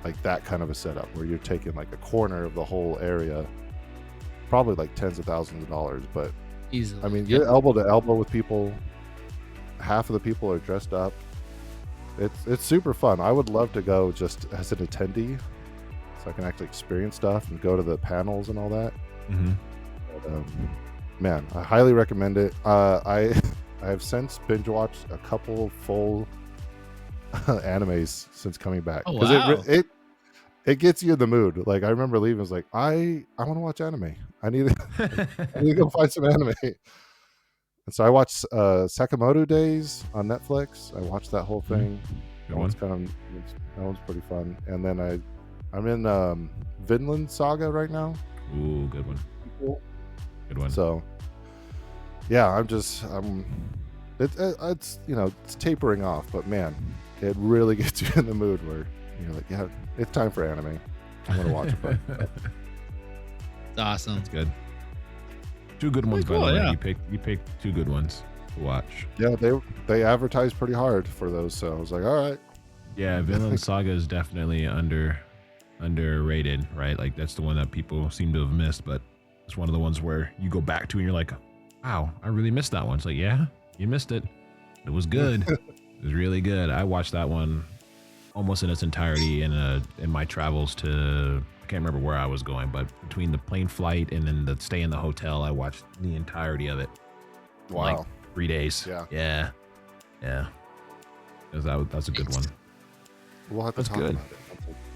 like that kind of a setup where you're taking like a corner of the whole area, probably like tens of thousands of dollars. But Easily. I mean, you're elbow to elbow with people. Half of the people are dressed up. It's super fun. I would love to go just as an attendee, so I can actually experience stuff and go to the panels and all that. Mm-hmm. But, man, I highly recommend it. I have since binge watched a couple full animes since coming back. Oh, 'Cause wow. it gets you in the mood. Like I remember leaving, I was like, I want to watch anime. I need to go find some anime. And so I watched Sakamoto Days on Netflix. I watched that whole thing. Good That one. one's that one's pretty fun. And then I'm in Vinland Saga right now. Ooh, good one. Good one. So yeah, it's it's tapering off, but man, it really gets you in the mood where you're like, yeah, it's time for anime. I'm gonna watch it. It's awesome. That's good. 2 good ones, Pretty by the cool, way. yeah. You picked 2 good ones to watch. Yeah, they advertised pretty hard for those, so I was like, all right. Yeah, Vinland Saga is definitely underrated, right? Like that's the one that people seem to have missed, but it's one of the ones where you go back to and you're like, wow, I really missed that one. It's like, yeah, you missed it. It was good. It was really good. I watched that one almost in its entirety in my travels to, I can't remember where I was going, but between the plane flight and then the stay in the hotel, I watched the entirety of it. Wow. Like 3 days. Yeah. Yeah. That's a good one. We'll have to That's talk good.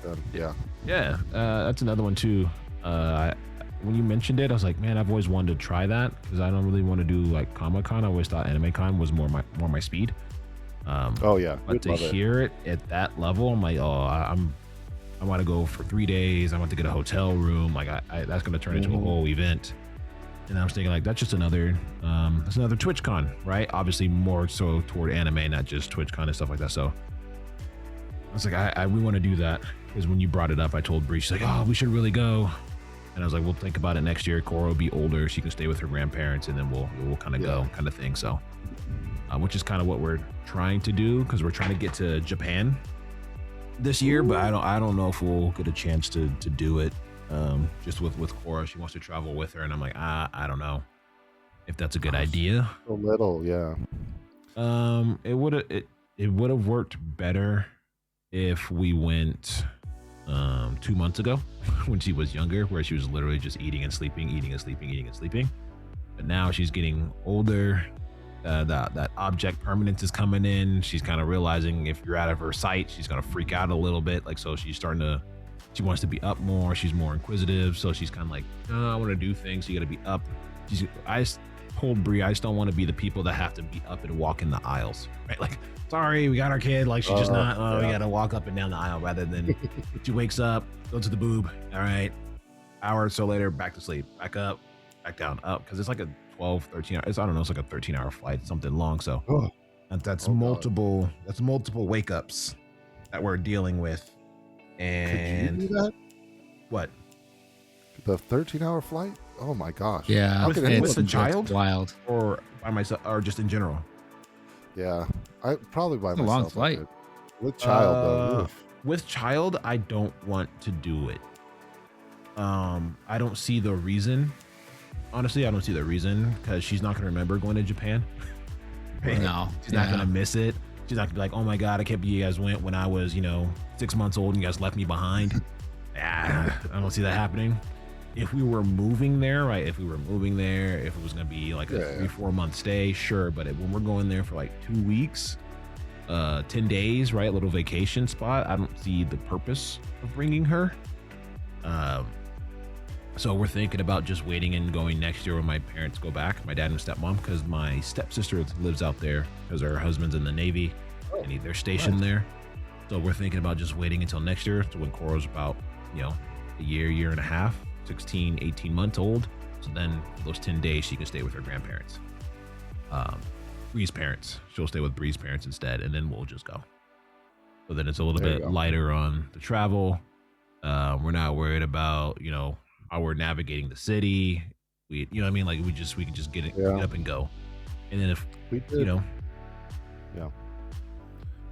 about it. Yeah. Yeah. That's another one too. When you mentioned it, I was like, man, I've always wanted to try that because I don't really want to do like Comic-Con. I always thought Anime Con was more my speed. Oh yeah. But to hear it at that level, I'm like, I want to go for 3 days. I want to get a hotel room. Like that's going to turn into a whole event. And I was thinking like, that's another TwitchCon, right? Obviously more so toward anime, not just TwitchCon and stuff like that. So I was like, we want to do that. Because when you brought it up, I told Bree, she's like, oh, we should really go. And I was like, we'll think about it next year. Cora will be older. She can stay with her grandparents and then we'll kind of go kind of thing. So, which is kind of what we're trying to do because we're trying to get to Japan this year, but I don't know if we'll get a chance to do it. Just with Cora, she wants to travel with her. And I'm like, I don't know if that's a good idea. A little, yeah. It would have worked better if we went 2 months ago when she was younger, where she was literally just eating and sleeping. But now she's getting older. That object permanence is coming in. She's kind of realizing if you're out of her sight, she's gonna freak out a little bit. Like, so she wants to be up more. She's more inquisitive. So she's kind of like, oh, I want to do things. So you got to be up. I told Brie, I just don't want to be the people that have to be up and walk in the aisles, right? Like, sorry, we got our kid. Like, she's just not. We got to walk up and down the aisle rather than she wakes up, go to the boob. All right, hour or so later, back to sleep, back up, back down, up. Because it's like a 12, 13 hours. I don't know. It's like a 13-hour flight, something long. So that's multiple. That's multiple wake ups that we're dealing with. And could you do that? What? The 13-hour flight? Oh my gosh. Yeah, with a child, wild, or by myself, or just in general. Yeah, I probably by myself. A long flight with child though. With child, I don't want to do it. I don't see the reason. Honestly, I don't see the reason because she's not gonna remember going to Japan. No, she's not gonna miss it. She's not gonna be like, oh my god, I can't believe you guys went when I was, 6 months old and you guys left me behind. I don't see that happening. If we were moving there, right? If it was gonna be like a 3-4 month stay, sure. But when we're going there for like 2 weeks, 10 days, right? Little vacation spot. I don't see the purpose of bringing her. So we're thinking about just waiting and going next year when my parents go back, my dad and stepmom, because my stepsister lives out there because her husband's in the Navy and they're stationed there. So we're thinking about just waiting until next year to when Cora's about, a year and a half, 16, 18 months old. So then for those 10 days, she can stay with her grandparents. Bree's parents. She'll stay with Bree's parents instead, and then we'll just go. So then it's a little bit lighter on the travel. We're not worried about, how we're navigating the city. We can just get up and go. And then if we did,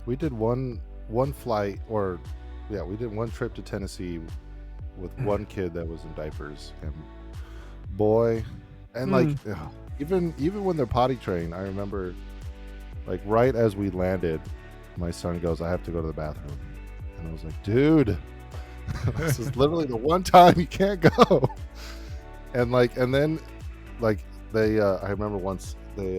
we did one flight, we did one trip to Tennessee with one kid that was in diapers, and boy, and even when they're potty trained, I remember, like right as we landed, my son goes, I have to go to the bathroom, and I was like, dude. This is literally the one time you can't go. And then they I remember once they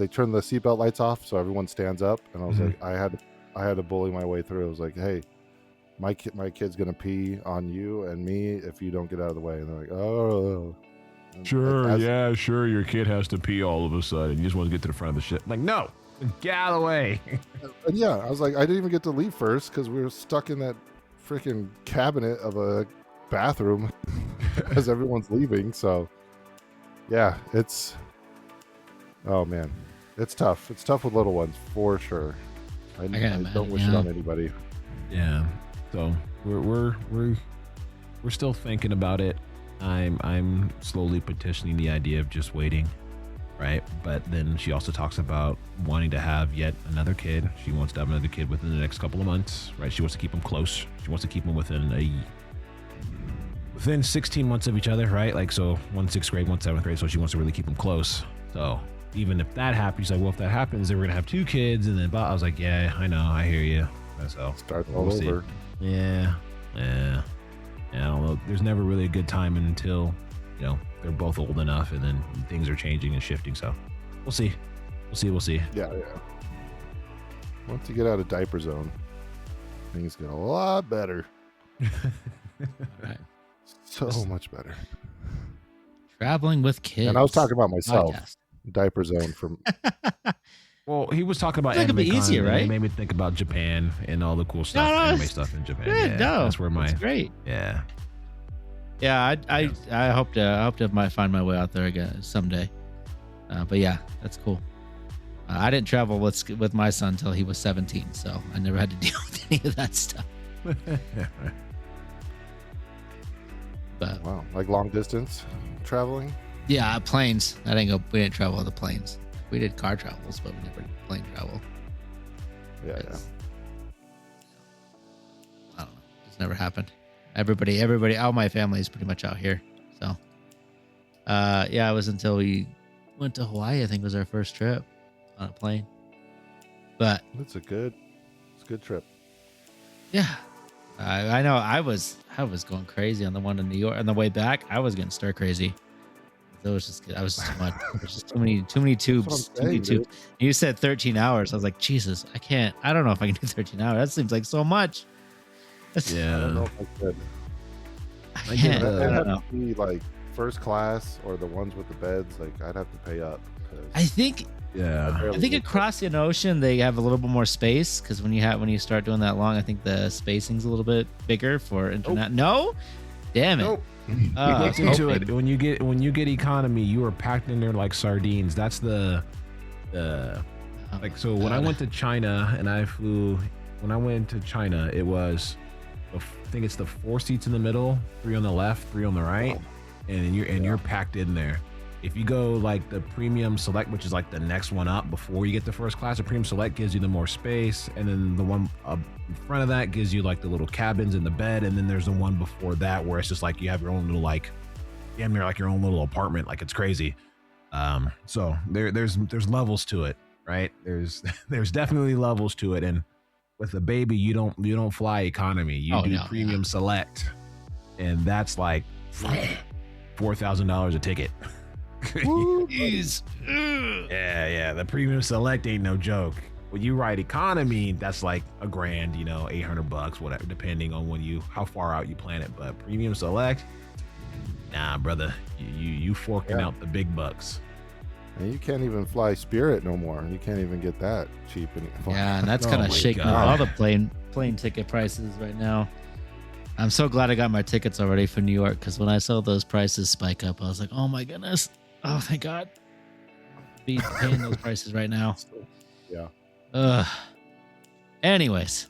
turned the seatbelt lights off so everyone stands up, and I was like, I had to bully my way through. I was like, hey, my kid's gonna pee on you and me if you don't get out of the way. And they're like, oh, sure, sure, your kid has to pee all of a sudden, you just want to get to the front of the shit. Like, no, get out of the way. And I was like, I didn't even get to leave first because we were stuck in that freaking cabinet of a bathroom as everyone's leaving. So it's tough. It's tough with little ones for sure. I don't wish it on anybody. Yeah. So we're still thinking about it. I'm slowly petitioning the idea of just waiting, right? But then she also talks about wanting to have yet another kid. She wants to have another kid within the next couple of months, right? She wants to keep them close. She wants to keep them within 16 months of each other, right? Like, so one 6th grade, one 7th grade. So she wants to really keep them close. So even if that happens, she's like, well, if that happens, then we're gonna have 2 kids, and then I was like, yeah, I know, I hear you. So Start all see. over. Yeah. I don't know. There's never really a good time until, they're both old enough, and then things are changing and shifting. So we'll see. We'll see. Yeah. Once you get out of diaper zone, things get a lot better. Right. So much better. Traveling with kids. And I was talking about myself. Podcast. Diaper zone from Well, he was talking about I think it'd be AnimeCon, easier, and right? it made me think about Japan and all the cool stuff, No, anime it's stuff in Japan. Good, Yeah, no, that's where it's great. yeah. Yeah, I hope to might find my way out there again someday. But yeah, that's cool. I didn't travel with my son until he was 17, so I never had to deal with any of that stuff. But wow, like long distance traveling. yeah, planes. We didn't travel on the planes. We did car travels, but we never did plane travel. Yeah. I don't know. It's never happened. Everybody, all my family is pretty much out here. So, it was until we went to Hawaii. I think was our first trip on a plane. But It's a good trip. yeah, I know. I was going crazy on the one in New York. On the way back, I was getting stir crazy. It was just too much. There's just too many tubes. That's what I'm saying, dude. You said 13 hours. I was like, Jesus, I can't. I don't know if I can do 13 hours. That seems like so much. I don't know if I could. I can't. It'd I have don't know. to be like first class or the ones with the beds. Like I'd have to pay up. 'cause I think Yeah. barely I think get across the ocean they have a little bit more space because when you start doing that long, I think the spacing's a little bit bigger for internet. No, damn it. Nope. I Look was into hoping. it. When you get economy, you are packed in there like sardines. That's the like. So when I went to China and when I went to China, it was, I think it's the 4 seats in the middle, 3 on the left, 3 on the right, and you're packed in there. If you go like the premium select, which is like the next one up before you get the first class, the premium select gives you the more space, and then the one up in front of that gives you like the little cabins in the bed, and then there's the one before that where it's just like you have your own little like, damn near like your own little apartment, like it's crazy. So there's levels to it, right? There's definitely levels to it, and with a baby, you don't fly economy, you do premium select, and that's like $4,000 a ticket. Jeez. Yeah. The premium select ain't no joke. When you ride economy, that's like $1,000, $800, whatever, depending on how far out you plan it. But premium select, nah, brother, you forking out the big bucks. And you can't even fly Spirit no more. You can't even get that cheap anymore. Yeah, and that's Oh kind my of shaking God. up all the plane ticket prices right now. I'm so glad I got my tickets already for New York because when I saw those prices spike up, I was like, oh my goodness. Oh, thank God. Be paying those prices right now. Yeah. Anyways,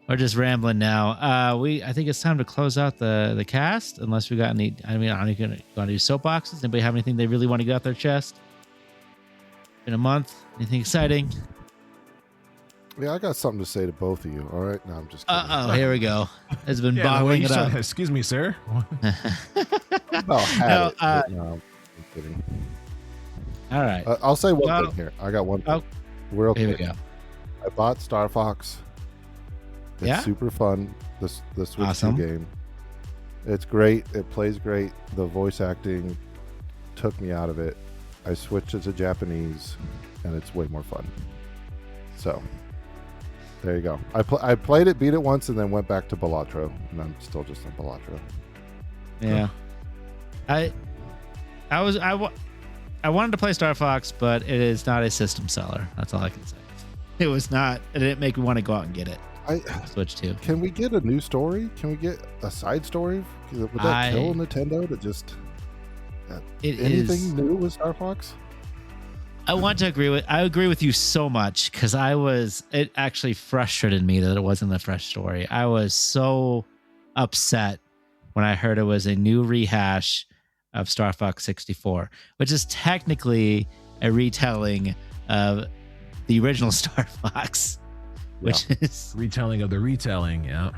we're just rambling now. I think it's time to close out the cast unless we got any. I mean, I'm going to do soapboxes. Anybody have anything they really want to get off their chest? In a month, anything exciting? Yeah, I got something to say to both of you. All right. No, I'm just kidding. Here we go. It's been Yeah, bottling it you up. said, excuse me, sir. About had No, it, but no, I'm kidding. All right. I'll say one Well, thing here. I got one thing. oh, Real Here we quick. go. I bought Star Fox. It's Yeah? super fun. The Switch 2 Awesome. game. It's great. It plays great. The voice acting took me out of it. I switched it to Japanese, and it's way more fun. So there you go. I played it, beat it once, and then went back to Balatro, and I'm still just on Balatro. Yeah. I wanted to play Star Fox, but it is not a system seller. That's all I can say. It was not. It didn't make me want to go out and get it. Switch 2. Can we get a new story? Can we get a side story? Would that kill Nintendo to just anything new with Star Fox? I agree with you so much because it actually frustrated me that it wasn't a fresh story. I was so upset when I heard it was a new rehash of Star Fox 64, which is technically a retelling of the original Star Fox, which is Retelling of the retelling, yeah.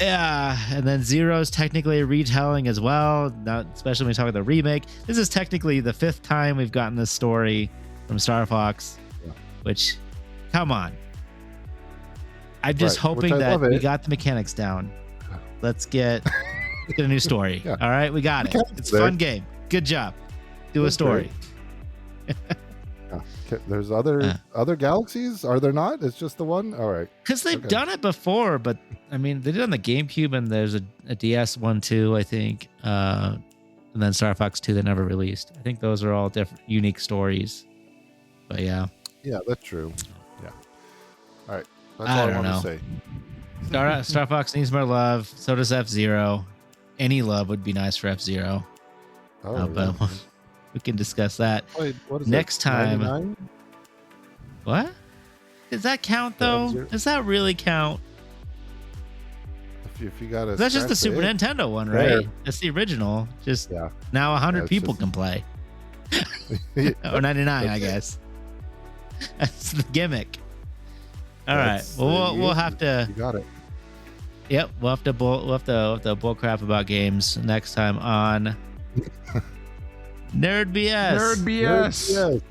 yeah, and then Zero is technically a retelling as well. Not especially when we talk about the remake. This is technically the 5th time we've gotten this story from Star Fox, Yeah. which, come on. I'm just Right, which hoping I that love we it. got the mechanics down. Let's get a new story. Yeah. All right, we got it. Mechanics It's a there. fun game. Good job. Do a That's story. great. Yeah. There's other galaxies, are there not? It's just the one. All right. Because they've Okay. done it before, but I mean, they did it on the GameCube, and there's a DS one too, I think, and then Star Fox 2 that never released. I think those are all different, unique stories. But yeah, Yeah, that's true. Yeah. All right. That's I all I don't want know. to say. Star Fox needs more love. So does F-Zero. Any love would be nice for F-Zero. Oh, But yeah. we can discuss that Wait, what is next it? time. 99? What? Does that count For though? F-Zero? Does that really count? If you got to. That's just the Super Nintendo one, right? There. That's the original. Just Yeah. now 100 Yeah, it's people just- can play. Yeah, Or 99, I That's it. guess. That's the gimmick. All right. That's Well, the- we'll have to. You got it. Yep, we'll have to bull crap about games next time on Nerd BS. Nerd BS. Yes.